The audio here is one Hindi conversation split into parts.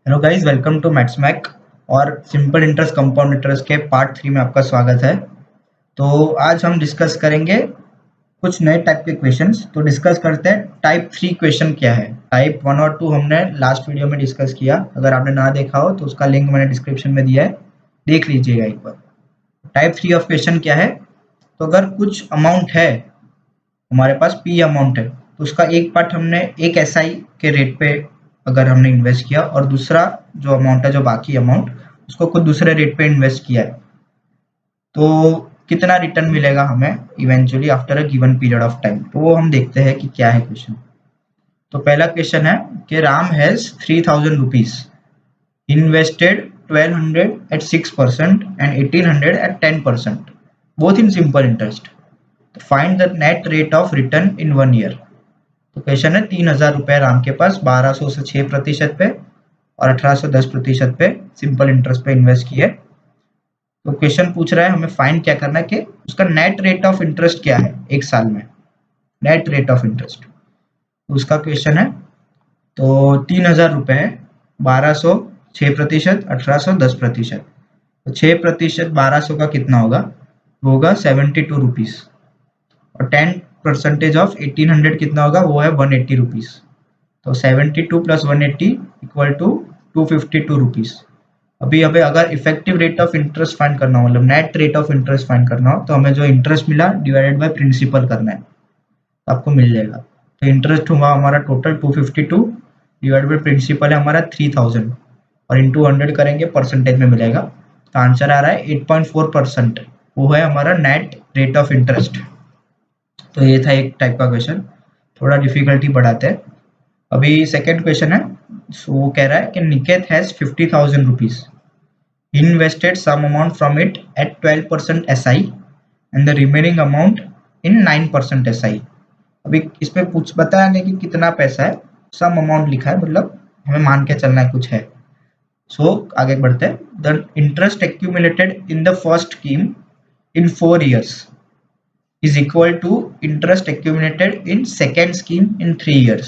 हेलो गाइस, वेलकम टू मैथ्समैक और सिंपल इंटरेस्ट कंपाउंड इंटरेस्ट के पार्ट 3 में आपका स्वागत है। तो आज हम डिस्कस करेंगे कुछ नए टाइप के क्वेश्चंस। तो डिस्कस करते हैं टाइप 3 क्वेश्चन क्या है। टाइप 1 और 2 हमने लास्ट वीडियो में डिस्कस किया। अगर आपने ना देखा हो तो उसका लिंक मैंने डिस्क्रिप्शन में दिया है, देख लीजिएगा एक बार। टाइप 3 ऑफ क्वेश्चन क्या है, तो अगर कुछ अमाउंट है, हमारे पास पी अमाउंट है, तो उसका एक पार्ट हमने एक एसआई के रेट पे अगर हमने इन्वेस्ट किया और दूसरा जो अमाउंट है, जो बाकी अमाउंट, उसको कुछ दूसरे रेट पे इन्वेस्ट किया है, तो कितना रिटर्न मिलेगा हमें eventually after a given period of time. तो वो हम देखते हैं कि क्या है क्वेश्चन। तो पहला क्वेश्चन है कि Ram has 3000 rupees invested 1200 at 6% and 1800 at 10%, both in simple interest. Find the net rate of return in 1 year. तो क्वेश्चन है 3000 रुपए राम के पास 1200 से 6% पे और 1810% पे सिंपल इंटरेस्ट पे इन्वेस्ट किए। तो क्वेश्चन पूछ रहा है हमें फाइंड क्या करना है कि उसका नेट रेट ऑफ इंटरेस्ट क्या है एक साल में, नेट रेट ऑफ इंटरेस्ट। तो उसका क्वेश्चन है, तो 3000 रुपए है, 1200 6%, 1810%। तो 6% 1200 का कितना होगा, वो होगा 72 रुपीज। और 10% ऑफ 1800 कितना होगा, वो है 180 रुपीज। तो 72 प्लस 180 इक्वल टू 252 रुपीज। अभी हमें अगर effective rate of interest find करना हो, मतलब net rate of interest find करना हो, तो हमें जो इंटरेस्ट मिला डिवाइडेड बाय प्रिंसिपल करना है, तो आपको मिल जाएगा। तो इंटरेस्ट हुआ हमारा टोटल 252 डिवाइडेड बाय प्रिंसिपल है हमारा 3000 और इंटू 100 करेंगे, परसेंटेज में मिलेगा। तो आंसर आ रहा है 8.4%। वो है हमारा नेट रेट ऑफ इंटरेस्ट। तो ये था एक टाइप का क्वेश्चन, थोड़ा डिफिकल्टी बढ़ाते हैं। अभी सेकेंड क्वेश्चन है। सो वो कह रहा है कि Niket has 50,000 rupees invested some amount from it at 12% SI and the remaining amount in 9% SI. अभी इसमें पूछ बताया नहीं कि कितना पैसा है, सम अमाउंट लिखा है, मतलब हमें मान के चलना है कुछ है। सो आगे बढ़ते हैं। The interest accumulated in the first scheme in 4 years is equal to interest accumulated in second scheme in 3 years.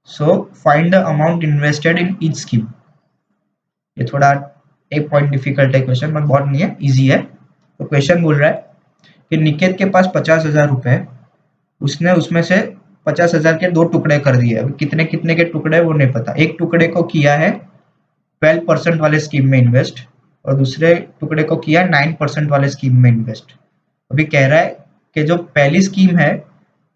So find the amount invested in each scheme. ये थोड़ा एक पॉइंट डिफिकल्ट है क्वेश्चन, बट बहुत नहीं है, इजी है। तो क्वेश्चन बोल रहा है कि निकेत के पास 50,000 रुपए है, उसने उसमें से 50,000 के 2 टुकड़े कर दिए। अभी कितने कितने के टुकड़े वो नहीं पता। एक टुकड़े को किया है 12% वाले स्कीम में इन्वेस्ट और दूसरे टुकड़े को किया 9% वाले स्कीम में इन्वेस्ट। अभी कह रहा है कि जो पहली स्कीम है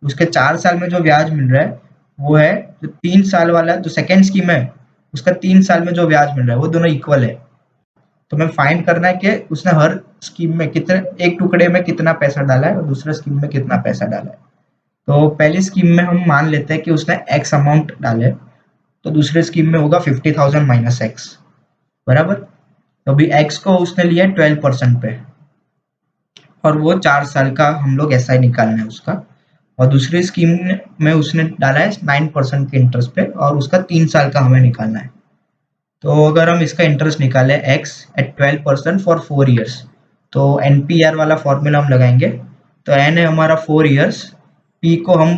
उसके 4 साल में जो ब्याज मिल रहा है वो है जो 3 साल वाला जो सेकेंड स्कीम है उसका 3 साल में जो ब्याज मिल रहा है वो दोनों इक्वल है। तो हमें फाइंड करना है कि उसने हर स्कीम में कितने, एक टुकड़े में कितना पैसा डाला है और दूसरे स्कीम में कितना पैसा डाला है। तो पहली स्कीम में हम मान लेते हैं कि उसने एक्स अमाउंट डाले, तो दूसरे स्कीम में होगा 50,000 माइनस एक्स, बराबर। तो अभी एक्स को उसने लिया 12% पे और वो 4 साल का हम लोग एसआई निकालना है उसका। और दूसरी स्कीम में उसने डाला है 9% के इंटरेस्ट पे और उसका 3 साल का हमें निकालना है। तो अगर हम इसका इंटरेस्ट निकालें एक्स एट 12% फॉर 4 ईयर्स, तो एनपीआर वाला फॉर्मूला हम लगाएंगे। तो एन है हमारा 4 ईयर्स, पी को हम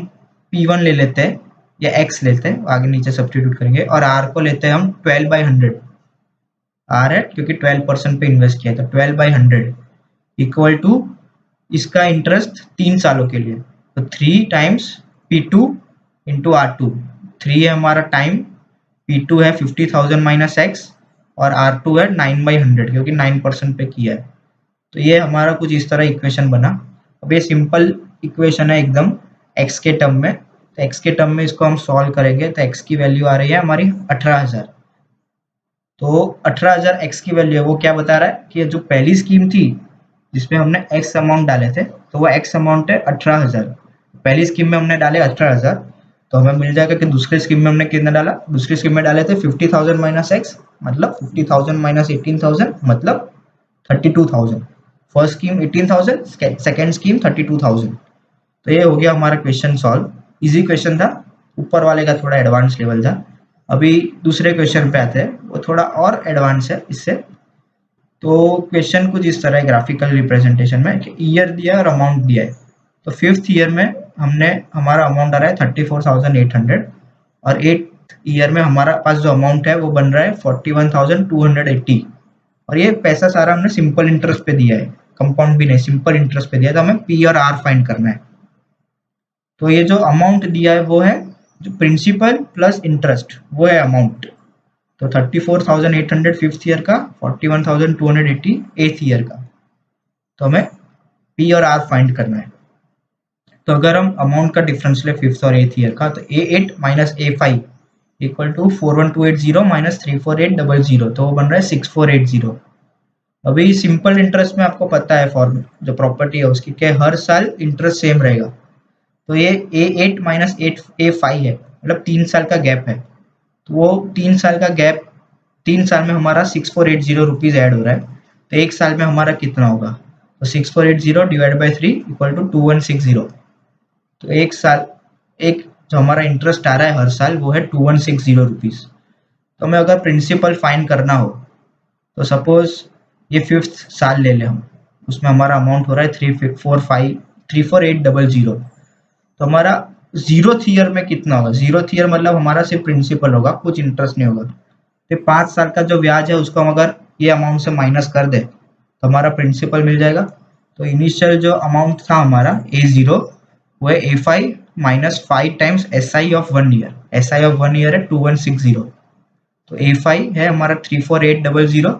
P1 ले लेते हैं या एक्स लेते हैं, आगे नीचे सब्सटीट्यूट करेंगे, और आर को लेते हैं हम 12/100। आर है क्योंकि 12% पे इन्वेस्ट किया, तो 12/100 इक्वल टू इसका इंटरेस्ट 3 सालों के लिए, तो 3 टाइम्स P2 इंटू R2। 3 है हमारा टाइम, P2 है 50,000 माइनस एक्स और R2 है 9/100 क्योंकि 9% पे किया है। तो ये हमारा कुछ इस तरह इक्वेशन बना। अब ये सिंपल इक्वेशन है एकदम एक्स के टर्म में। तो एक्स के टर्म में इसको हम सॉल्व करेंगे तो एक्स की वैल्यू आ रही है हमारी 18,000। तो 18,000 एक्स की वैल्यू है, वो क्या बता रहा है कि जो पहली स्कीम थी जिसमें हमने एक्स अमाउंट डाले थे, तो वो एक्स अमाउंट है 18,000। पहली स्कीम में हमने डाले 18,000, तो हमें मिल जाएगा कि दूसरी स्कीम में हमने कितना डाला, दूसरी स्कीम में डाले थे 50,000 माइनस एक्स, मतलब 50,000 माइनस 18,000 मतलब 32,000। First scheme 18,000, second scheme 32,000। तो ये हो गया हमारा क्वेश्चन सॉल्व। इजी क्वेश्चन था, ऊपर वाले का थोड़ा एडवांस लेवल था। अभी दूसरे क्वेश्चन पे आते हैं, वो थोड़ा और एडवांस है इससे। तो क्वेश्चन कुछ इस तरह है ग्राफिकल रिप्रेजेंटेशन में कि ईयर दिया है और अमाउंट दिया है। तो 5th ईयर में हमने हमारा अमाउंट आ रहा है 34,800 और ईयर में हमारा पास जो अमाउंट है वो बन रहा है 41,280, और ये पैसा सारा हमने सिंपल इंटरेस्ट पे दिया है, कंपाउंड भी नहीं, सिंपल इंटरेस्ट पे दिया है। तो हमें पी और आर फाइंड करना है। तो ये जो अमाउंट दिया है वो है जो प्रिंसिपल प्लस इंटरेस्ट, वो है अमाउंट। तो 34,800 फिफ्थ ईयर का, 41,280 एथ ईयर का। तो हमें पी और आर फाइंड करना है। तो अगर हम अमाउंट का डिफरेंस ले फिफ्थ और एथ ईयर का, तो A8 minus A5 equal to 41,280 minus 34800, तो वो बन रहा है 6480। अभी सिंपल इंटरेस्ट में आपको पता है फॉर्म, जो प्रॉपर्टी है उसकी, कि हर साल इंटरेस्ट सेम रहेगा। तो ये A8 माइनस A5 है, मतलब 3 साल का गैप है। तो वो 3 साल का गैप, 3 साल में हमारा 6480 रुपीज ऐड हो रहा है। तो एक साल में हमारा कितना होगा? तो 6480 डिवाइड बाई 3 इक्वल टू 2160। तो एक साल, एक जो हमारा इंटरेस्ट आ रहा है हर साल, वो है 2160 रुपीज। तो हमें अगर प्रिंसिपल फाइंड करना हो, तो सपोज ये फिफ्थ साल ले ले हम, उसमें हमारा अमाउंट हो रहा है 34800। तो हमारा जीरोथ ईयर में कितना होगा? जीरोथ ईयर मतलब हमारा सिर्फ प्रिंसिपल होगा, कुछ इंटरेस्ट नहीं होगा। तो 5 साल का जो ब्याज है उसको हम अगर ये अमाउंट से माइनस कर दे तो हमारा प्रिंसिपल मिल जाएगा। तो इनिशियल जो अमाउंट था हमारा A0, वो है A5 minus 5 times SI of 1 year. SI of 1 year है 2160। तो A5 है हमारा 34800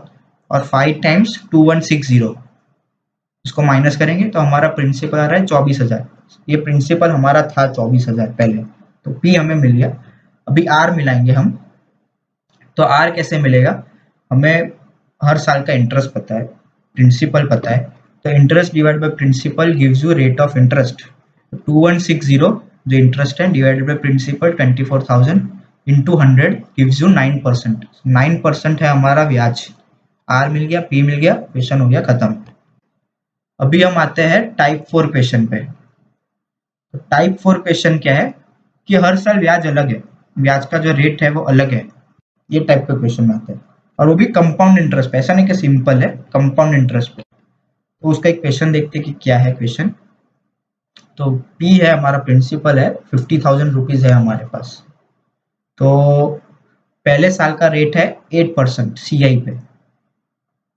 और 5 टाइम्स 2160, इसको माइनस करेंगे तो हमारा प्रिंसिपल आ रहा है 24,000। ये प्रिंसिपल हमारा था 24,000 पहले, तो P हमें मिल गया। अभी R मिलाएंगे हम। तो R कैसे मिलेगा? हमें हर साल का इंटरेस्ट पता है, प्रिंसिपल पता है। तो interest divide by principal gives you rate of interest. 2160 जो इंटरेस्ट है divided by principal 24,000 into 100 gives you 9%। 9% है हमारा ब्याज। R मिल गया, P मिल गया, क्वेश्चन हो गया खत्म। अभी हम आते हैं टाइप 4 क्वेश्चन पे। तो टाइप 4 क्वेश्चन क्या है कि हर साल ब्याज अलग है, ब्याज का जो रेट है वो अलग है। ये टाइप के क्वेश्चन में आते हैं, और वो भी कंपाउंड इंटरेस्ट पे, ऐसा नहीं कि सिंपल है, कंपाउंड इंटरेस्ट पे। तो उसका एक क्वेश्चन देखते हैं कि क्या है क्वेश्चन। तो P है हमारा प्रिंसिपल है, 50,000 रुपीज है हमारे पास। तो पहले साल का रेट है 8% CI पे,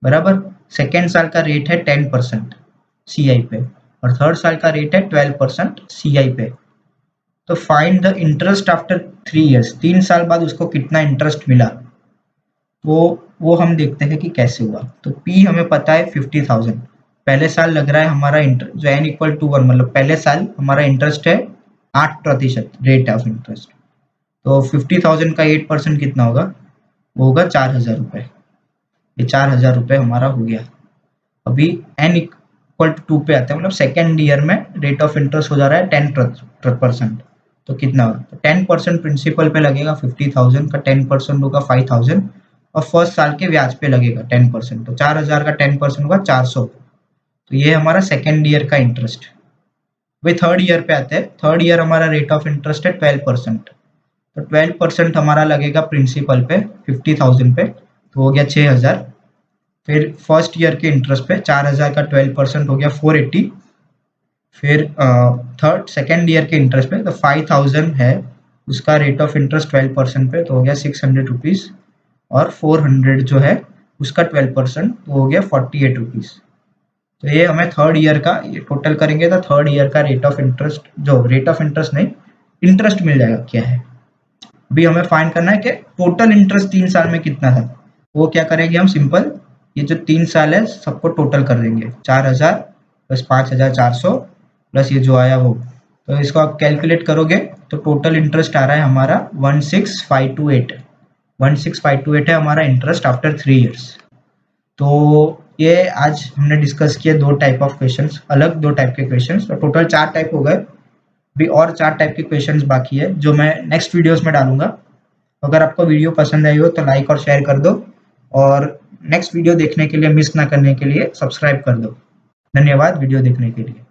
बराबर। सेकेंड साल का रेट है 10% CI पे, और थर्ड साल का रेट है 12% CI पे। तो find the interest after 3 years, 3 साल बाद उसको कितना इंटरेस्ट मिला, वो हम देखते हैं कि कैसे हुआ। तो P हमें पता है 50,000, पहले साल लग रहा है हमारा जो n इक्वल टू 1, मतलब पहले साल हमारा इंटरेस्ट है 8% रेट ऑफ इंटरेस्ट। तो 50,000 का 8% कितना होगा? वो होगा 4,000 रुपये। ये 4,000 रुपये हमारा हो गया। अभी n इक्वल टू 2 पे आते हैं, मतलब सेकेंड ईयर में रेट ऑफ इंटरेस्ट हो जा रहा है 10%। तो कितना होगा? तो 10% प्रिंसिपल पे लगेगा, 50,000 का 10% होगा 5,000, और फर्स्ट साल के ब्याज पे लगेगा 10%। तो 4,000 का 10% होगा 400। तो ये हमारा सेकेंड ईयर का इंटरेस्ट। वही थर्ड ईयर पे आते हैं। थर्ड ईयर हमारा रेट ऑफ इंटरेस्ट है 12%। तो 12% हमारा लगेगा प्रिंसिपल पे 50,000 पे, तो हो गया 6,000। फिर फर्स्ट ईयर के इंटरेस्ट पे 4,000 का 12% हो गया 480। फिर थर्ड सेकेंड ईयर के इंटरेस्ट पे तो 5,000 है, उसका रेट ऑफ इंटरेस्ट 12% पे, तो हो गया 600 रुपीज। और 400 जो है उसका 12%, तो हो गया 48 रुपीज। तो ये हमें थर्ड ईयर का, ये टोटल करेंगे तो थर्ड ईयर का रेट ऑफ इंटरेस्ट, जो रेट ऑफ इंटरेस्ट नहीं, इंटरेस्ट मिल जाएगा क्या है। अभी हमें फाइंड करना है कि टोटल इंटरेस्ट 3 साल में कितना था। वो क्या करेंगे हम, सिंपल, ये जो 3 साल है सबको टोटल कर देंगे, 4,000 प्लस 5,400 प्लस ये जो आया वो। तो इसको आप कैलकुलेट करोगे तो टोटल इंटरेस्ट आ रहा है हमारा 16,528। 16,528 है हमारा इंटरेस्ट आफ्टर 3 इयर्स। तो ये आज हमने डिस्कस किए 2 टाइप ऑफ क्वेश्चंस, अलग 2 टाइप के क्वेश्चंस। तो टोटल 4 टाइप हो गए। अभी और 4 टाइप के क्वेश्चंस बाकी है जो मैं नेक्स्ट वीडियोस में डालूंगा। अगर आपको वीडियो पसंद आई हो तो लाइक और शेयर कर दो, और नेक्स्ट वीडियो देखने के लिए, मिस ना करने के लिए सब्सक्राइब कर दो। धन्यवाद वीडियो देखने के लिए।